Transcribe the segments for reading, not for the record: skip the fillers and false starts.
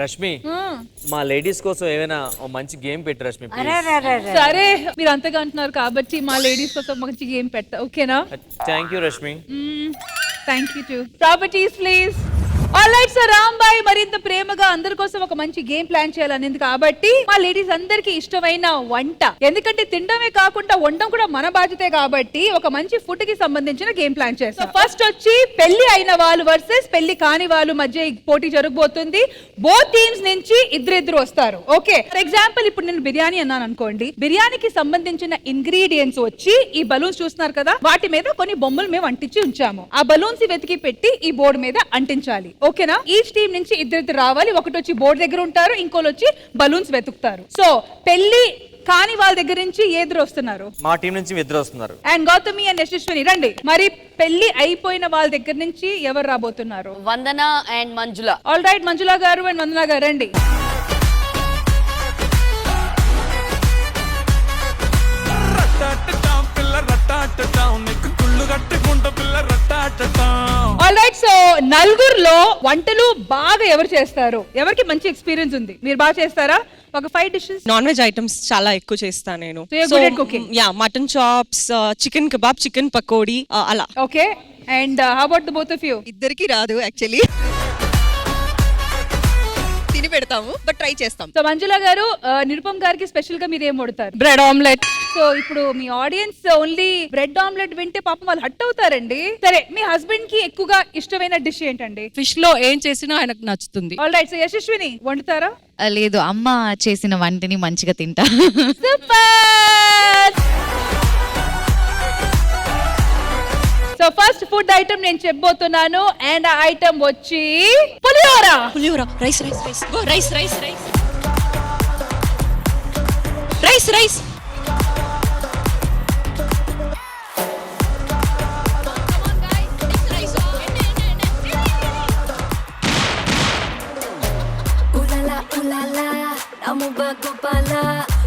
రష్మి మా లేడీస్ కోసం ఏమైనా ఓ మంచి గేమ్ పెట్టి రష్మి సరే మీరు అంతగా అంటున్నారు కాబట్టి మా లేడీస్ కోసం మంచి గేమ్ పెట్ట ఓకేనా? Thank you Rashmi. Thank you to properties please. Alright sir, Rambai మరింత ప్రేమగా అందరి కోసం ఒక మంచి గేమ్ ప్లాన్ చేయాలనేది కాబట్టి మా లేడీస్ అందరికి ఇష్టమైన వంట, ఎందుకంటే తినడమే కాకుండా వండడం కూడా మన బాధ్యతే కాబట్టి ఒక మంచి ఫుడ్ కి సంబంధించిన గేమ్ ప్లాన్ చేస్తాం. ఫస్ట్ వచ్చి పెళ్లి అయిన వాళ్ళు వర్సెస్ పెళ్లి కాని వాళ్ళు మధ్య ఈ పోటీ జరగబోతుంది. బోత్ టీమ్స్ నుంచి ఇద్దరు వస్తారు. ఓకే, ఫర్ ఎగ్జాంపుల్ ఇప్పుడు నేను బిర్యానీ అన్నాను అనుకోండి, బిర్యానీకి సంబంధించిన ఇంగ్రీడియంట్స్ వచ్చి ఈ బలూన్స్ చూస్తున్నారు కదా, వాటి మీద కొన్ని బొమ్మలు మేము అంటించి ఉంచాము. ఆ బలూన్స్ వెతికి పెట్టి ఈ బోర్డు మీద అంటించాలి. ఓకేనా? ఈచ్ టీమ్ నుంచి ఇద్దరు రావాలి. ఒకటి వచ్చి బోర్డు దగ్గర ఉంటారు, ఇంకోళ్ళు వచ్చి బలూన్స్ వెతుకుతారు. సో పెళ్లి కాని వాళ్ళ దగ్గర నుంచి ఎదురు వస్తున్నారు, మా టీం నుంచి ఇద్దరు వస్తున్నారు. అండ్ గౌతమి అండ్ యశస్విని రండి. మరి పెళ్లి అయిపోయిన వాళ్ళ దగ్గర నుంచి ఎవరు రాబోతున్నారు? వందన అండ్ మంజుల. ఆల్ రైట్, మంజుల గారు అండ్ వందన గారు రండి. ఆల్రైట్, సో నలుగురులో వంటలు బాగా ఎవరు చేస్తారు? ఎవరికి మంచి ఎక్స్పీరియన్స్ ఉంది? మీరు బాగా చేస్తారా? ఒక 5 డిషెస్ నాన్ వెజ్ ఐటమ్స్ చాలా ఎక్కువ చేస్తా నేను. So you're good at cooking? Yeah, mutton chops, chicken kebab, chicken pakodi అలా. Okay, and how about the both of you? ఇద్దరికి రాదు యాక్చువల్లీ, తిని పెడతాము బట్ ట్రై చేస్తాం. సో మంజుల గారు, నిరుపమ్ గారికి స్పెషల్ గా మీరు ఏం వండుతారు? Bread omelette. సో ఇప్పుడు మీ ఆడియన్స్ ఓన్లీ బ్రెడ్ ఆమ్లెట్ వింటే పాపం వాళ్ళు హట్ అవుతారండి. సరే, మీ హస్బెండ్ కి ఎక్కువగా ఇష్టమైన డిష్ ఏంటండి? ఫిష్ లో ఏం చేసినా ఆయనకు నచ్చుతుంది. ఆల్ రైట్, సో యశస్విని వండుతారా? లేదు, అమ్మ చేసిన వంటని మంచిగా తింటా. Super. So first food item నేను చెప్పబోతున్నాను, అండ్ ఆ ఐటమ్ వచ్చి pulihora. Pulihora, rice rice rice, go rice rice rice rice rice. Gopala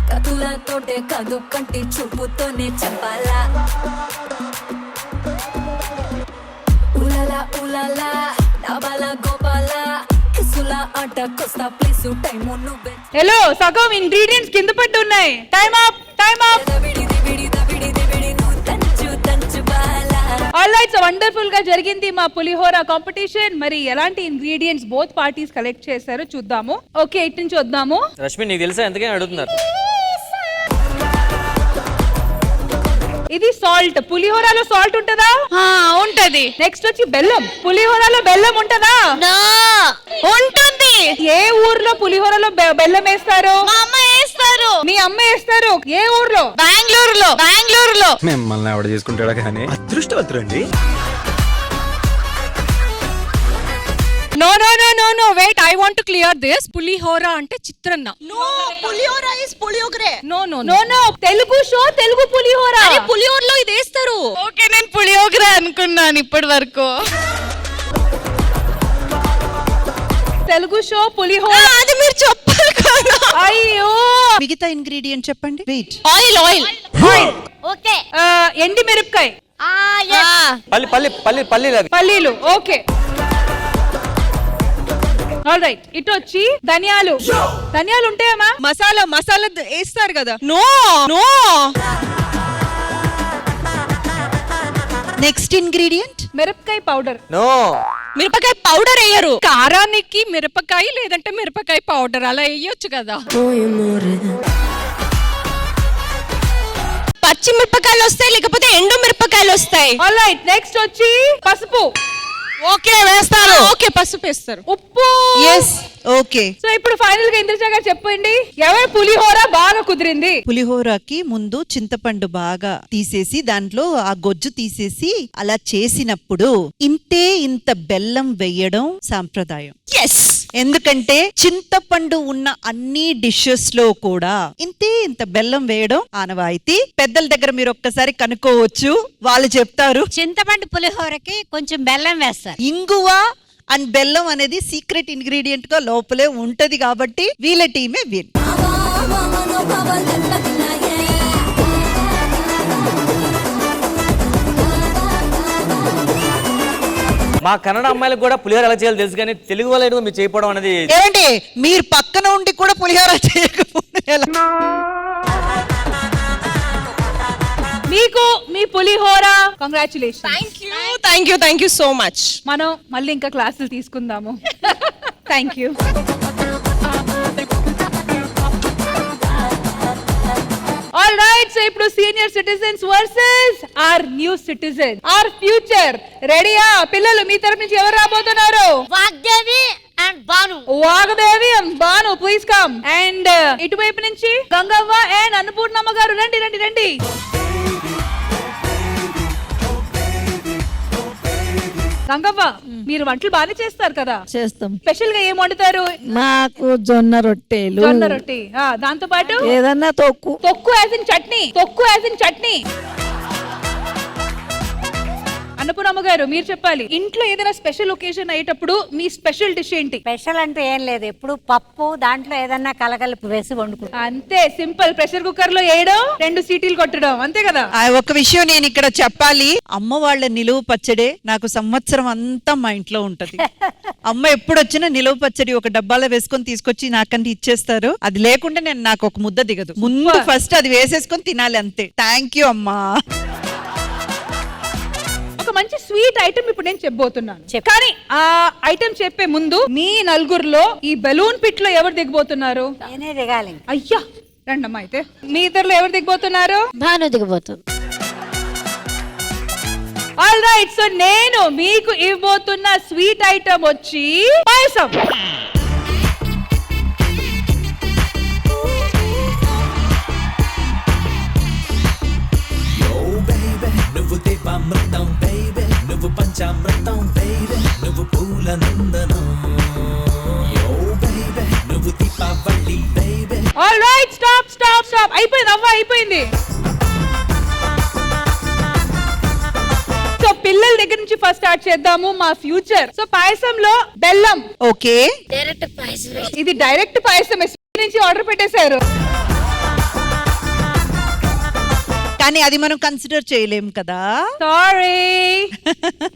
కదులతోటే కదు కంటి చూపుతోనే చెప్పాలా. ఉలలా ఉలలా డబల గోపాల కిసులా ఆట కొస్తా ప్లీజ్ టైం నువ్వే. హలో, సగం ఇంగ్రీడియంట్స్ కింద పడి ఉన్నాయి. Time up, time up. All right, so wonderful గా జరిగింది మా పులిహోర కాంపిటీషన్. మరి ఎలాంటి ఇంగ్రీడియంట్స్ బోత్ పార్టీస్ కలెక్ట్ చేశారో చూద్దాము. ఓకే, ఇటు నుంచి వద్దాము. రష్మి నీకు తెలుసా ఎందుకని అడుగుతున్నారు? ఇది సాల్ట్. పులిహోరలో సాల్ట్ ఉంటదా? ఉంటది. నెక్స్ట్ వచ్చి బెల్లం. పులిహోరలో బెల్లం ఉంటదా? ఉంటుంది. ఏ ఊర్లో పులిహోరలో బెల్లం వేస్తారు? మా అమ్మ వేస్తారు. మీ అమ్మ వేస్తారు. ఏ ఊర్లో? బెంగళూరులో. బెంగళూరులో. మిమ్మల్ని ఎవడ చేసుకుంటాడా కానీ అదృష్టవంతురండి. No no no no no wait, I want to clear this. Pulihora అంటే chitranna. No, pulihora is puliyogare. No no no no, Telugu show, Telugu pulihora. పులిహోరలో ఇది వేస్తారు. ఓకే, నేను పులిహోర అనుకున్నాను ఇప్పటి వరకు. తెలుగు షో పులిహోర. అది మీరు చెప్పాలి కదా. అయ్యో, మిగతా ఇంగ్రీడియంట్ చెప్పండి. వెయిట్. Oil oil. ఓకే. ఎండి మిరపకాయ. పల్లి పల్లి పల్లి పల్లీలు అవి. పల్లీలు. Okay, all right. ఇటు వచ్చి ధనియాలు. ధనియాలు ఉంటాయమ్మా? మసాలా వేస్తారు కదా. No no. నెక్స్ట్ ఇంగ్రీడియంట్ మిరపకాయ పౌడర్. నో, మిరపకాయ పౌడర్ వేయరు. కారానికి మిరపకాయ లేదంటే మిరపకాయ పౌడర్ అలా వేయొచ్చు కదా. పచ్చి మిరపకాయలు వస్తాయి, లేకపోతే ఎండు మిరపకాయలు వస్తాయి. ఆల్ రైట్, నెక్స్ట్ వచ్చి పసుపు. ఓకే, వేస్తారు. ఓకే, పసుపు వేస్తారు. ఉప్పు. Yes, okay. సో ఇప్పుడు ఫైనల్ గా ఇంద్రజ గారు చెప్పండి, ఎవరి పులిహోర బాగా కుదిరింది? పులిహోరకి ముందు చింతపండు బాగా తీసేసి దాంట్లో ఆ గొజ్జు తీసేసి అలా చేసినప్పుడు ఇంత బెల్లం వేయడం సాంప్రదాయం. ఎస్, ఎందుకంటే చింతపండు ఉన్న అన్ని డిషెస్ లో కూడా ఇంత బెల్లం వేయడం ఆనవాయితీ. పెద్దల దగ్గర మీరు ఒక్కసారి కనుక్కోవచ్చు, వాళ్ళు చెప్తారు. చింతపండు పులిహోరకి కొంచెం బెల్లం వేస్తారు. ఇంగువ అండ్ బెల్లం అనేది సీక్రెట్ ఇంగ్రీడియంట్ గా లోపలే ఉంటది కాబట్టి వీళ్ళ టీమే విన్. మా కన్నడ అమ్మాయిలకు కూడా పులిహోర ఎలా చేయాలో తెలుసు కానీ తెలుగు వాళ్ళు మీరు చేయకపోవడం అనేది ఏమండి మీరు పక్కన ఉండి కూడా పులిహోర చేయకపోతే ఎలా? మీకు మీ పులిహోర congratulation. Thank you so much. మనం మళ్ళీ ఇంకా క్లాసులు తీసుకుందాము. Thank you. All right, so ఇప్పుడు senior citizens versus or new citizen, or future. రెడీయా పిల్లలు? మీ తరపు నుంచి ఎవరు రాబోతున్నారు? Vagdevi and Banu. Vagdevi and Banu, please come. And ఇటువైపు నుంచి గంగవ్వ అండ్ అన్నపూర్ణమ్మ గారు, రండి రండి రండి. గంగవ్వ, మీరు వంటలు బాగానే చేస్తారు కదా? చేస్తాం. స్పెషల్ గా ఏం వండుతారు? మాకు జొన్న రొట్టెలు, జొన్న రొట్టె, దాంతో పాటు ఏదన్నా తొక్కు. తొక్కు యాజ్ ఇన్ చట్నీ, తొక్కు యాజ్ ఇన్ చట్నీ. అన్నపూర్ణమ్మ గారు మీరు చెప్పాలి, ఇంట్లో ఏదైనా స్పెషల్ ఒకేషన్ అయ్యేటప్పుడు మీ స్పెషల్ డిష్ ఏంటి? స్పెషల్ అంటూ ఏం లేదు, ఎప్పుడు పప్పు దాంట్లో ఏదన్నా కలగలుపు వేసి వండుకుంటాం. అంతే, సింపుల్. ప్రెషర్ కుక్కర్ లో వేయడం, 2 సీటీలు కొట్టడం, అంతే కదా? ఒక విషయం నేను ఇక్కడ చెప్పాలి. అమ్మ వాళ్ళ నిలువ పచ్చడే నాకు సంవత్సరం అంతా మా ఇంట్లో ఉంటది. అమ్మ ఎప్పుడు వచ్చినా నిలువ పచ్చడి ఒక డబ్బాలో వేసుకొని తీసుకొచ్చి నాకంటే ఇచ్చేస్తారు. అది లేకుండా నాకు ఒక ముద్ద దిగదు. ముందు ఫస్ట్ అది వేసేసుకొని తినాలి, అంతే. థ్యాంక్ యూ అమ్మా. ఒక మంచి స్వీట్ ఐటమ్ ఇప్పుడు నేను చెప్పబోతున్నాను. కానీ ఆ ఐటమ్ చెప్పే ముందు మీ నలుగురులో ఈ బెలూన్ పిట్ లో ఎవరు దిగబోతున్నారు? నేనే దిగాలి. అయ్యా, రండమ్మా. అయితే మీ ఇద్దరులో ఎవరు దిగబోతున్నారు? బాను దిగబోతుంది. ఆల్ రైట్, సో నేను మీకు ఇవ్వబోతున్న స్వీట్ ఐటమ్ వచ్చి పాయసం. నువ్వు దీపామృతం బేబీ, నువ్వు పంచామృతం బేబీ, నువ్వు పూల నందనం యో బేబీ, నువ్వు Deepavali baby. All right, stop stop stop. అయిపోయింది అవ్వ, అయిపోయింది. సో పిల్లల దగ్గర నుంచి ఫస్ట్ స్టార్ట్ చేద్దాము. మా ఫ్యూచర్. సో పాయసంలో బెల్లం. ఓకే, డైరెక్ట్ పాయసం. ఇది డైరెక్ట్ పాయసం నుంచి ఆర్డర్ పెట్టేశారు. కానీ అది మనం కన్సిడర్ చేయలేం కదా. సారీ.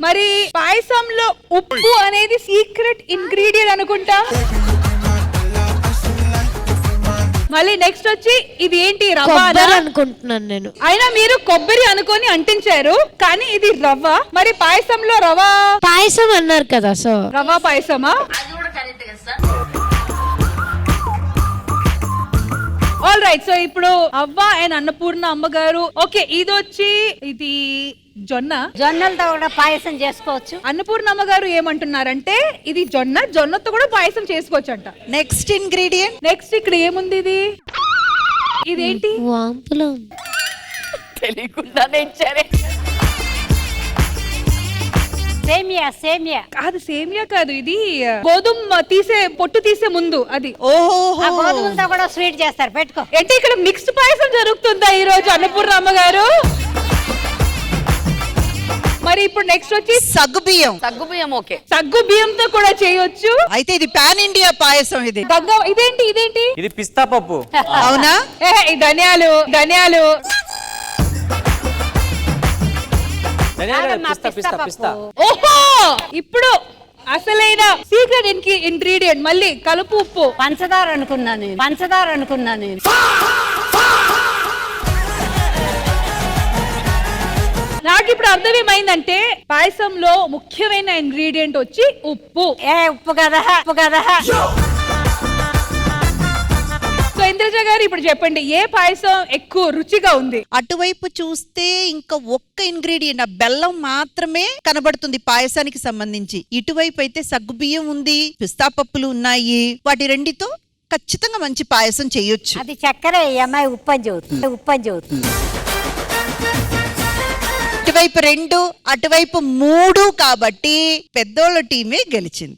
మరి పాయసంలో ఉప్పు అనేది సీక్రెట్ ఇంగ్రీడియంట్ అనుకుంటా. మళ్ళీ నెక్స్ట్ వచ్చి ఇది ఏంటి? రవ్వ అనుకుంటున్నాను నేను. అయినా మీరు కొబ్బరి అనుకొని అంటించారు, కానీ ఇది రవ్వ. మరి పాయసంలో రవ్వ పాయసం అన్నారు కదా, సో రవ్వ పాయసమా? ఆల్ రైట్, సో ఇప్పుడు అవ్వ అండ్ అన్నపూర్ణ అమ్మగారు. ఓకే, ఇది వచ్చి ఇది జొన్నలతో కూడా పాయసం చేసుకోవచ్చు. అన్నపూర్ణ అమ్మగారు ఏమంటున్నారంటే ఇది జొన్నతో కూడా పాయసం చేసుకోవచ్చు అంట. Next ingredient. నెక్స్ట్ ఇక్కడ ఏముంది? ఇదేంటి? వాంపులు. తెలియకుండానే ఇచ్చారే. సేమియా కాదు, సేమియా కాదు, ఇది గోధుమ పొట్టు తీసే ముందు అది. ఓహో, గోధుమలతో కూడా స్వీట్ చేస్తారు, పెట్టుకో. అంటే ఇక్కడ మిక్స్డ్ పాయసం జరుగుతుందా ఈ రోజు అన్నపూర్ణ అమ్మగారు? మరి ఇప్పుడు నెక్స్ట్ వచ్చి సగ్గు బియ్యం. ఓకే, సగ్గు బియ్యంతో కూడా చేయొచ్చు. అయితే ఇది పాన్ ఇండియా పాయసం. ఇది ఇదేంటి? ఇది పిస్తా పప్పు. అవునా? ధనియాలు. పిస్తా. ఓహో, ఇప్పుడు అసలైన సీక్రెట్ ఇంగ్రీడియంట్ మళ్ళీ కలుపు ఉప్పు. పంచదార అనుకున్నాను నేను. నాకు ఇప్పుడు అర్థమేమైందంటే పాయసంలో ముఖ్యమైన ఇంగ్రీడియంట్ వచ్చి ఉప్పు. ఉప్పు కదా. సో ఇంద్రజ గారు ఇప్పుడు చెప్పండి, ఏ పాయసం ఎక్కువ రుచిగా ఉంది? అటువైపు చూస్తే ఇంకా ఒక్క ఇంగ్రీడియంట్, ఆ బెల్లం మాత్రమే కనబడుతుంది పాయసానికి సంబంధించి. ఇటువైపు అయితే సగ్గుబియ్యం ఉంది, పిస్తా పప్పులు ఉన్నాయి. వాటి రెండితో ఖచ్చితంగా మంచి పాయసం చేయొచ్చు. అది చక్కెర, ఈ అమ్మాయి ఉప్పని చెబుతుంది. ఇటువైపు 2, అటువైపు 3 కాబట్టి పెద్దోళ్ళ టీమే గెలిచింది.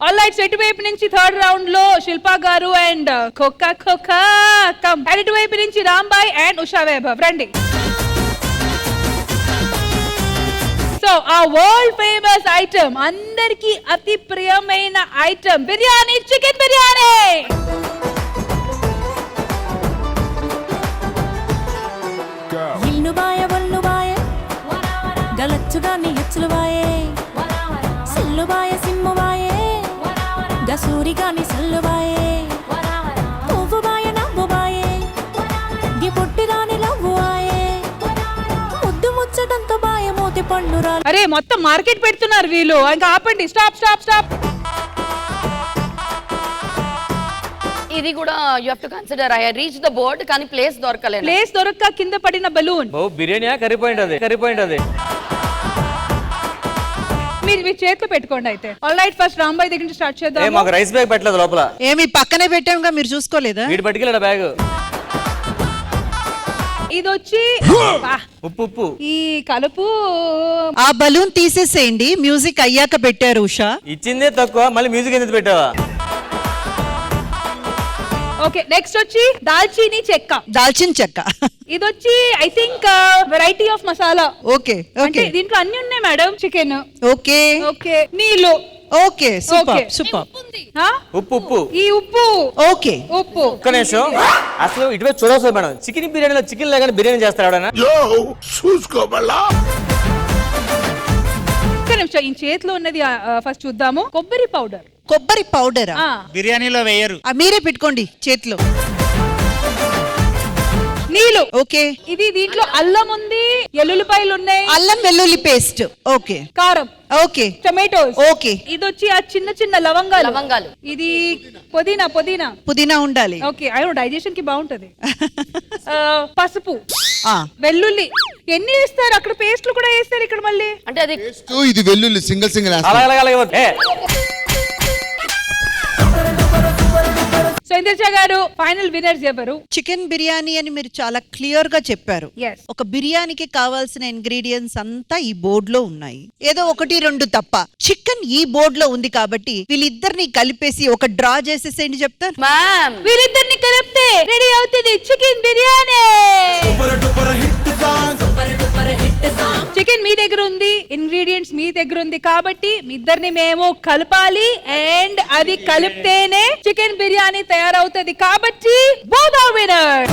ఆల్ రైట్, ఇటువైపు నుంచి థర్డ్ రౌండ్ లో శిల్పా గారు అండ్ ఖోఖా కమ్. అండ్ ఇటువైపు నుంచి రాంబాయ్ అండ్ ఉషా వైభవ్, రండి. సో ఆ వరల్డ్ ఫేమస్ ఐటమ్, అందరికి అతి ప్రియమైన ఐటమ్, బిర్యానీ, చికెన్ బిర్యానీ. ఇల్లు బాయ ఒళ్ళు బాయ గలచ్చుగా నీ ఎచ్చులు బాయే సిల్లు బాయ సిమ్ము బాయే గసూరిగా నీ సల్లు బాయే పువ్వు బాయ నవ్వు బాయే గి పొట్టిదాని లవ్వు ఆయే ముద్దు ముచ్చటంతో బాయ మోతి పండు రా. అరే మొత్తం మార్కెట్ పెడుతున్నారు వీళ్ళు, ఇంకా ఆపండి. Stop stop stop. ఇది కూడా you have to consider. I reach the board కానీ ప్లేస్ దొరకలేదు. ప్లేస్ దొరక్క కింద పడిన బలూన్. ఓ బిర్యానీ కర్రీ పాయింట్ అది, కర్రీ పాయింట్ అది. మీరు మీ చేతిలో పెట్టుకోండి అయితే. ఆల్ రైట్, ఫస్ట్ రాంబాయ్ దగ్గర నుంచి స్టార్ట్ చేద్దాం. మాకు రైస్ బ్యాగ్ పెట్టలేదు లోపల. ఏమి పక్కనే పెట్టాముగా, మీరు చూసుకోలేదా? వీడు పట్టుకెళ్ళాడు బ్యాగ్. ఇది వచ్చి ఉప్పు ఉప్పు. ఈ కలుపు. ఆ బలూన్ తీసేసేయండి, మ్యూజిక్ అయ్యాక పెట్టారు ఉషా. ఇచ్చిందే తక్కువ, మళ్ళీ మ్యూజిక్ ఎందుకు పెట్టావా? ఓకే, నెక్స్ట్ వచ్చి దాల్చీని చెక్క. దాల్చిన చెక్క. ఇది వచ్చి I think variety of masala. Okay అంటే ఓకే దీంట్లో అన్ని ఉన్నాయి మేడం. చికెన్. ఓకే ఓకే, నీళ్ళు. Okay super okay. సూపర్. ఉప్పు ఉప్పు. ఈ ఉప్పు. ఓకే ఉప్పు. ఒక్క నిమిషం, అసలు ఇటువైపు చూడవచ్చు మేడం. చికెన్ బిర్యానీలో చికెన్ లేకుండా బిర్యానీ చేస్తారు ఎవడన్నా? ఒక్క నిమిషం, ఈ చేతిలో ఉన్నది ఫస్ట్ చూద్దాము. కొబ్బరి పౌడర్. కొబ్బరి పౌడర్ బిర్యానీలో వేయరు. మీరే పెట్టుకోండి చేతిలో. నీళ్ళు. ఓకే. ఇది దీంట్లో అల్లం ఉంది, ఎల్లుల్లిపాయలు ఉన్నాయి, అల్లం వెల్లుల్లి పేస్ట్. ఓకే. కారం. ఓకే. టొమాటోస్. ఓకే. ఇది వచ్చి ఆ చిన్న చిన్న లవంగాలు. ఇది పుదీనా. పుదీనా ఉండాలి. ఓకే, అయ్యో డైజెషన్ కి బాగుంటది. పసుపు, ఆ వెల్లుల్లి. ఎన్ని వేస్తారు అక్కడ? పేస్ట్లు కూడా వేస్తారు ఇక్కడ మళ్ళీ. అంటే అది ఇది వెల్లుల్లి సింగిల్ అలాగే. సో ఇంద్రజ గారు, ఫైనల్ విన్నర్స్ ఎవరు? చికెన్ బిర్యానీ అని మీరు చాలా క్లియర్ గా చెప్పారు. Yes. ఒక బిర్యానీకి కావాల్సిన ఇంగ్రీడియంట్స్ అంతా ఈ బోర్డ్ లో ఉన్నాయి, ఏదో 1-2 తప్ప. చికెన్ ఈ బోర్డ్ లో ఉంది కాబట్టి వీళ్ళిద్దరిని కలిపేసి ఒక డ్రా చేసేసేయండి చెప్తాను. మ్యామ్ వీరిద్దరిని కలిపితే రెడీ అవుతుంది చికెన్ బిర్యానీ. చికెన్ మీ దగ్గర ఉంది, ఇంగ్రీడియంట్స్ మీ దగ్గర ఉంది కాబట్టి మీ ఇద్దరిని మేము కలపాలి. అండ్ అది కలిపితేనే చికెన్ బిర్యానీ తయారవుతుంది కాబట్టి both are winners.